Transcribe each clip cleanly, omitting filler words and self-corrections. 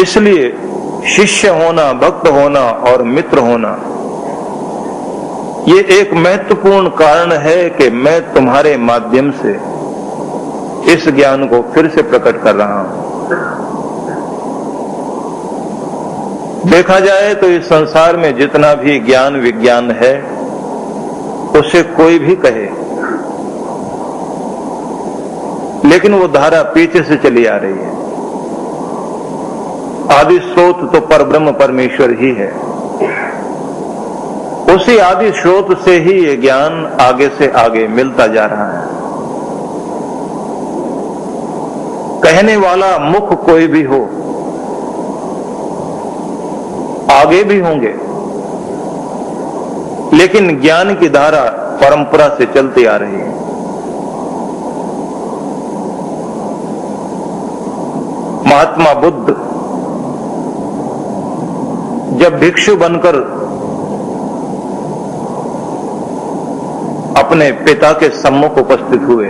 इसलिए शिष्य होना, भक्त होना और मित्र होना ये एक महत्वपूर्ण कारण है कि मैं तुम्हारे माध्यम से इस ज्ञान को फिर से प्रकट कर रहा हूं। देखा जाए तो इस संसार में जितना भी ज्ञान विज्ञान है उसे कोई भी कहे, लेकिन वो धारा पीछे से चली आ रही है। आदि स्रोत तो परब्रह्म परमेश्वर ही है। उसी आदि स्रोत से ही ये ज्ञान आगे से आगे मिलता जा रहा है। कहने वाला मुख कोई भी हो, आगे भी होंगे, लेकिन ज्ञान की धारा परंपरा से चलती आ रही है। महात्मा बुद्ध जब भिक्षु बनकर अपने पिता के सम्मुख उपस्थित हुए,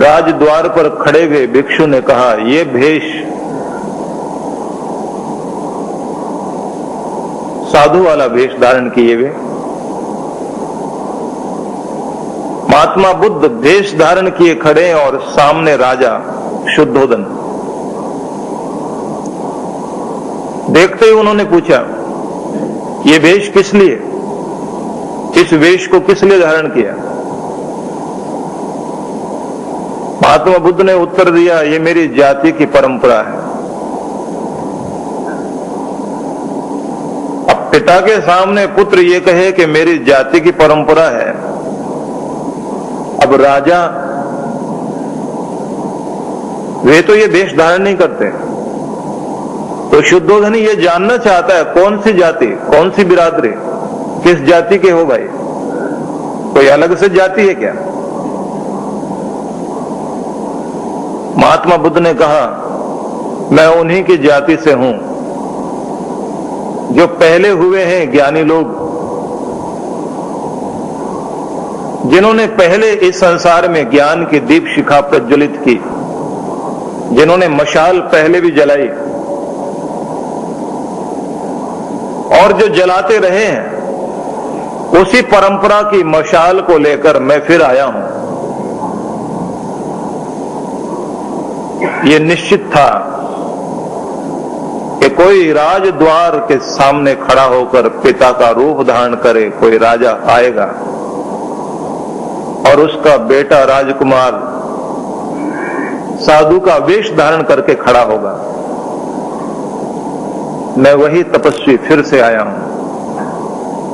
राजद्वार पर खड़े हुए भिक्षु ने कहा, ये भेष साधु वाला भेष धारण किए हुए। महात्मा बुद्ध भेष धारण किए खड़े और सामने राजा शुद्धोदन। देखते ही उन्होंने पूछा, ये वेश किस लिए, इस वेश को किस लिए धारण किया? महात्मा बुद्ध ने उत्तर दिया, ये मेरी जाति की परंपरा है। अब पिता के सामने पुत्र ये कहे कि मेरी जाति की परंपरा है, अब राजा वे तो ये वेश धारण नहीं करते। तो शुद्धोधन ये जानना चाहता है, कौन सी जाति, कौन सी बिरादरी, किस जाति के हो भाई? कोई अलग से जाति है क्या? महात्मा बुद्ध ने कहा, मैं उन्हीं की जाति से हूं जो पहले हुए हैं ज्ञानी लोग, जिन्होंने पहले इस संसार में ज्ञान की दीप शिखा प्रज्वलित की, जिन्होंने मशाल पहले भी जलाई और जो जलाते रहे हैं, उसी परंपरा की मशाल को लेकर मैं फिर आया हूं। यह निश्चित था कि कोई राजद्वार के सामने खड़ा होकर पिता का रूप धारण करे कोई राजा आएगा और उसका बेटा राजकुमार साधु का वेश धारण करके खड़ा होगा। मैं वही तपस्वी फिर से आया हूं।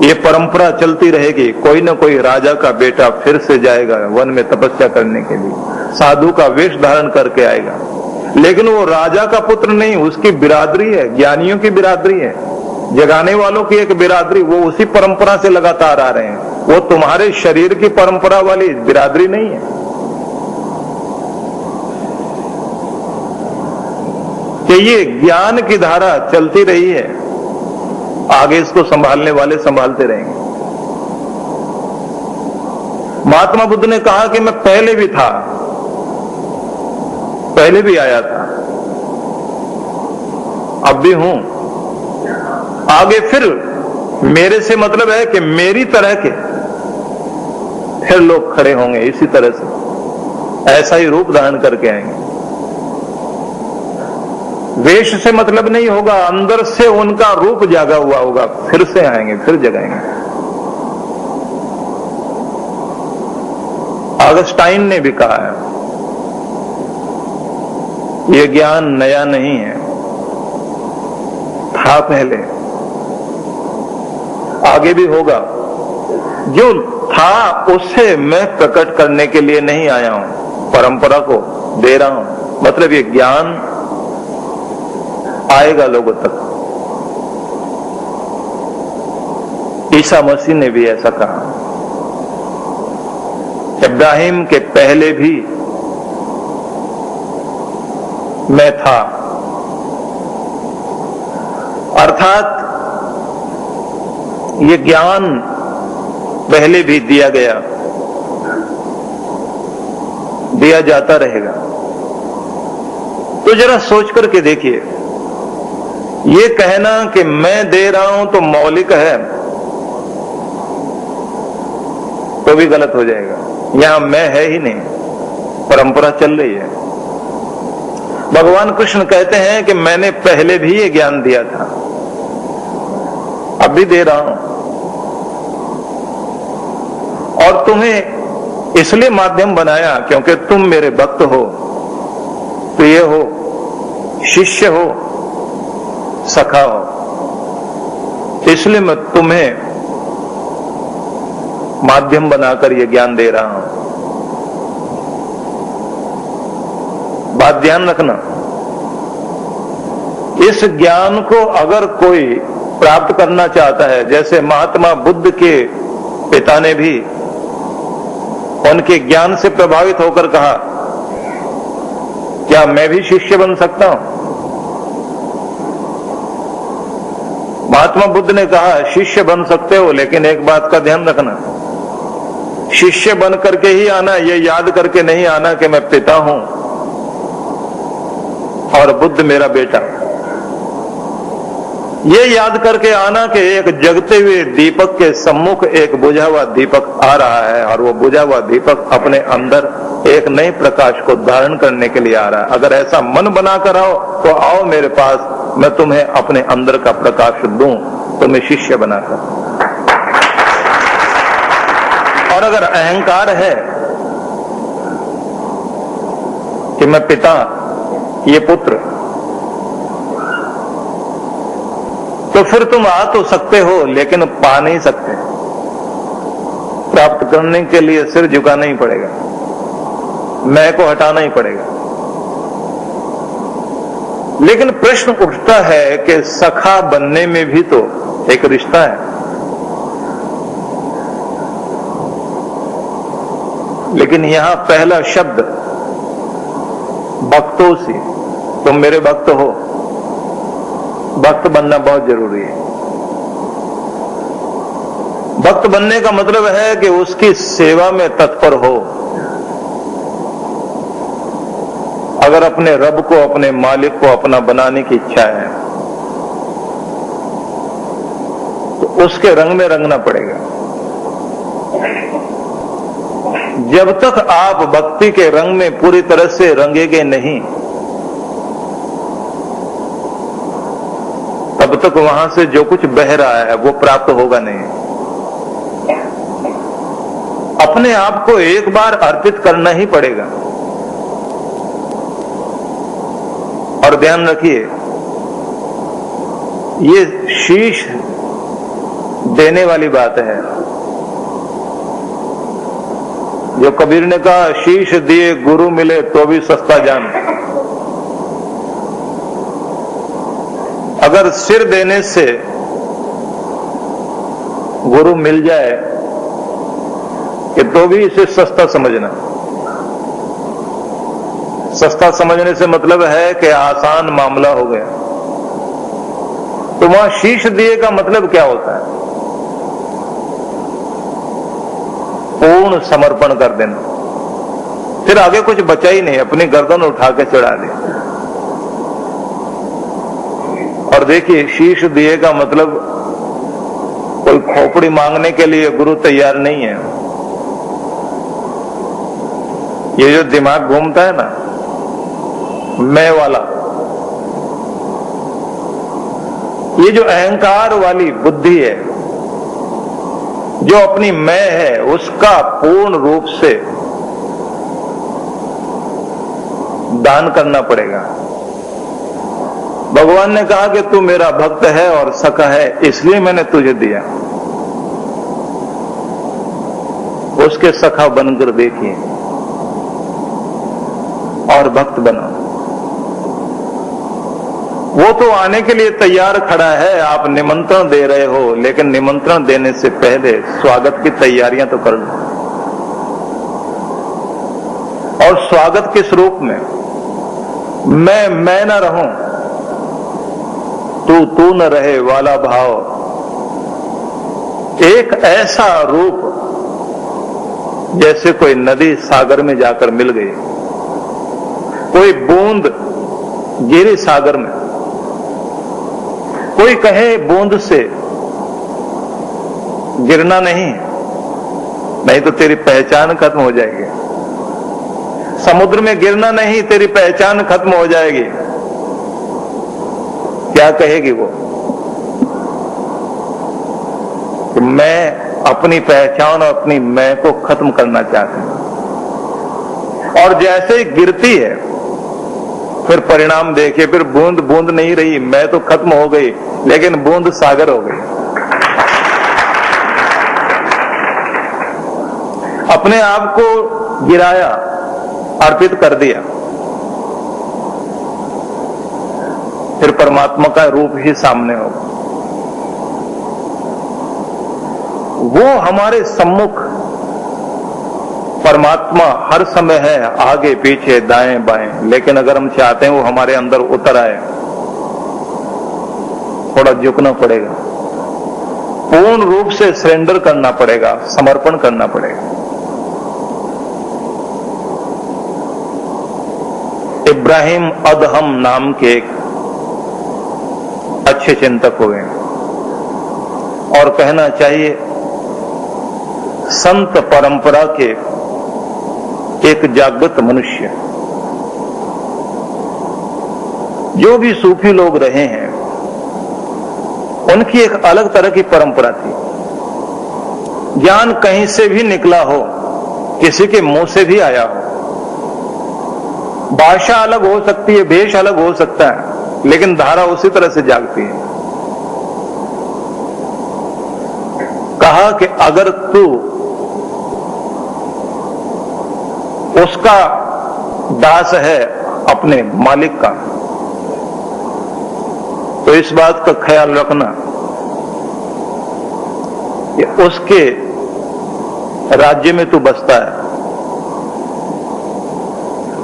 ये परंपरा चलती रहेगी, कोई न कोई राजा का बेटा फिर से जाएगा वन में तपस्या करने के लिए, साधु का वेश धारण करके आएगा, लेकिन वो राजा का पुत्र नहीं, उसकी बिरादरी है, ज्ञानियों की बिरादरी है, जगाने वालों की एक बिरादरी, वो उसी परंपरा से लगातार आ रहे हैं। वो तुम्हारे शरीर की परंपरा वाली बिरादरी नहीं है कि ये ज्ञान की धारा चलती रही है, आगे इसको संभालने वाले संभालते रहेंगे। महात्मा बुद्ध ने कहा कि मैं पहले भी था, पहले भी आया था, अब भी हूं, आगे फिर मेरे से मतलब है कि मेरी तरह के फिर लोग खड़े होंगे, इसी तरह से ऐसा ही रूप धारण करके आएंगे। वेश से मतलब नहीं होगा, अंदर से उनका रूप जागा हुआ होगा, फिर से आएंगे, फिर जगाएंगे। ऑगस्टाइन ने भी कहा है, यह ज्ञान नया नहीं है, था पहले, आगे भी होगा। जो था उससे मैं प्रकट करने के लिए नहीं आया हूं, परंपरा को दे रहा हूं। मतलब ये ज्ञान आएगा लोगों तक। ईसा मसीह ने भी ऐसा कहा, इब्राहिम के पहले भी मैं था, अर्थात ये ज्ञान पहले भी दिया गया, दिया जाता रहेगा। तो जरा सोच करके देखिए, ये कहना कि मैं दे रहा हूं तो मौलिक है तो भी गलत हो जाएगा। यहां मैं है ही नहीं, परंपरा चल रही है। भगवान कृष्ण कहते हैं कि मैंने पहले भी ये ज्ञान दिया था, अब भी दे रहा हूं, और तुम्हें इसलिए माध्यम बनाया क्योंकि तुम मेरे भक्त हो, प्रिय हो, शिष्य हो, सखा हो, इसलिए मैं तुम्हें माध्यम बनाकर यह ज्ञान दे रहा हूं। बात ध्यान रखना, इस ज्ञान को अगर कोई प्राप्त करना चाहता है, जैसे महात्मा बुद्ध के पिता ने भी उनके ज्ञान से प्रभावित होकर कहा, क्या मैं भी शिष्य बन सकता हूं? महात्मा बुद्ध ने कहा, शिष्य बन सकते हो, लेकिन एक बात का ध्यान रखना, शिष्य बन करके ही आना, यह याद करके नहीं आना कि मैं पिता हूं और बुद्ध मेरा बेटा। यह याद करके आना कि एक जगते हुए दीपक के सम्मुख एक बुझा हुआ दीपक आ रहा है, और वो बुझा हुआ दीपक अपने अंदर एक नए प्रकाश को धारण करने के लिए आ रहा है। अगर ऐसा मन बनाकर आओ तो आओ मेरे पास, मैं तुम्हें अपने अंदर का प्रकाश दूं, तुम्हें शिष्य बनाकर। और अगर अहंकार है कि मैं पिता, ये पुत्र, तो फिर तुम आ तो सकते हो लेकिन पा नहीं सकते। प्राप्त करने के लिए सिर झुकाना ही पड़ेगा, मैं को हटाना ही पड़ेगा। लेकिन प्रश्न उठता है कि सखा बनने में भी तो एक रिश्ता है। लेकिन यहां पहला शब्द भक्तों से, तुम मेरे भक्त हो, भक्त बनना बहुत जरूरी है। भक्त बनने का मतलब है कि उसकी सेवा में तत्पर हो। अगर अपने रब को, अपने मालिक को अपना बनाने की इच्छा है तो उसके रंग में रंगना पड़ेगा। जब तक आप भक्ति के रंग में पूरी तरह से रंगेंगे नहीं, तब तक वहां से जो कुछ बह रहा है वो प्राप्त होगा नहीं। अपने आप को एक बार अर्पित करना ही पड़ेगा। और ध्यान रखिए, ये शीश देने वाली बात है। जो कबीर ने कहा, शीश दिए गुरु मिले तो भी सस्ता जान। अगर सिर देने से गुरु मिल जाए कि तो भी इसे सस्ता समझना। सस्ता समझने से मतलब है कि आसान मामला हो गया। तो वहां शीश दिए का मतलब क्या होता है? पूर्ण समर्पण कर देना, फिर आगे कुछ बचा ही नहीं, अपनी गर्दन उठा के चढ़ा दे। और देखिए, शीश दिए का मतलब कोई खोपड़ी मांगने के लिए गुरु तैयार नहीं है। ये जो दिमाग घूमता है ना, मैं वाला, ये जो अहंकार वाली बुद्धि है, जो अपनी मैं है, उसका पूर्ण रूप से दान करना पड़ेगा। भगवान ने कहा कि तू मेरा भक्त है और सखा है, इसलिए मैंने तुझे दिया। उसके सखा बनकर देखिए और भक्त बनो। वो तो आने के लिए तैयार खड़ा है, आप निमंत्रण दे रहे हो, लेकिन निमंत्रण देने से पहले स्वागत की तैयारियां तो कर लो। और स्वागत किस रूप में? मैं ना रहूं, तू न रहे वाला भाव। एक ऐसा रूप जैसे कोई नदी सागर में जाकर मिल गई, कोई बूंद गहरे सागर में। कोई कहे बूंद से गिरना नहीं तो तेरी पहचान खत्म हो जाएगी। समुद्र में गिरना नहीं, तेरी पहचान खत्म हो जाएगी। क्या कहेगी वो कि मैं अपनी पहचान और अपनी मैं को खत्म करना चाहती हूं। और जैसे ही गिरती है फिर परिणाम देखिए, फिर बूंद बूंद नहीं रही, मैं तो खत्म हो गई, लेकिन बूंद सागर हो गई। अपने आप को गिराया, अर्पित कर दिया, फिर परमात्मा का रूप ही सामने होगा। वो हमारे सम्मुख परमात्मा हर समय है, आगे पीछे दाएं बाएं, लेकिन अगर हम चाहते हैं वो हमारे अंदर उतर आए, थोड़ा झुकना पड़ेगा, पूर्ण रूप से सरेंडर करना पड़ेगा, समर्पण करना पड़ेगा। इब्राहिम अदहम नाम के एक अच्छे चिंतक हुए और कहना चाहिए संत परंपरा के एक जागृत मनुष्य। जो भी सूफी लोग रहे हैं उनकी एक अलग तरह की परंपरा थी। ज्ञान कहीं से भी निकला हो, किसी के मुंह से भी आया हो, भाषा अलग हो सकती है, भेष अलग हो सकता है, लेकिन धारा उसी तरह से जागती है। कहा कि अगर तू उसका दास है अपने मालिक का, तो इस बात का ख्याल रखना कि उसके राज्य में तू बसता है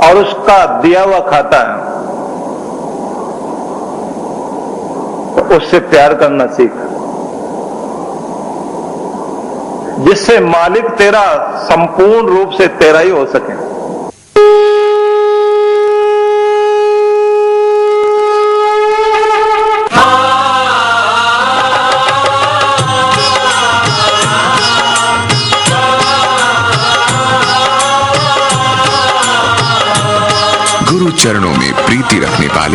और उसका दिया हुआ खाता है, तो उससे प्यार करना सीख, जिससे मालिक तेरा संपूर्ण रूप से तेरा ही हो सके। गुरु चरणों में प्रीति रखने वाले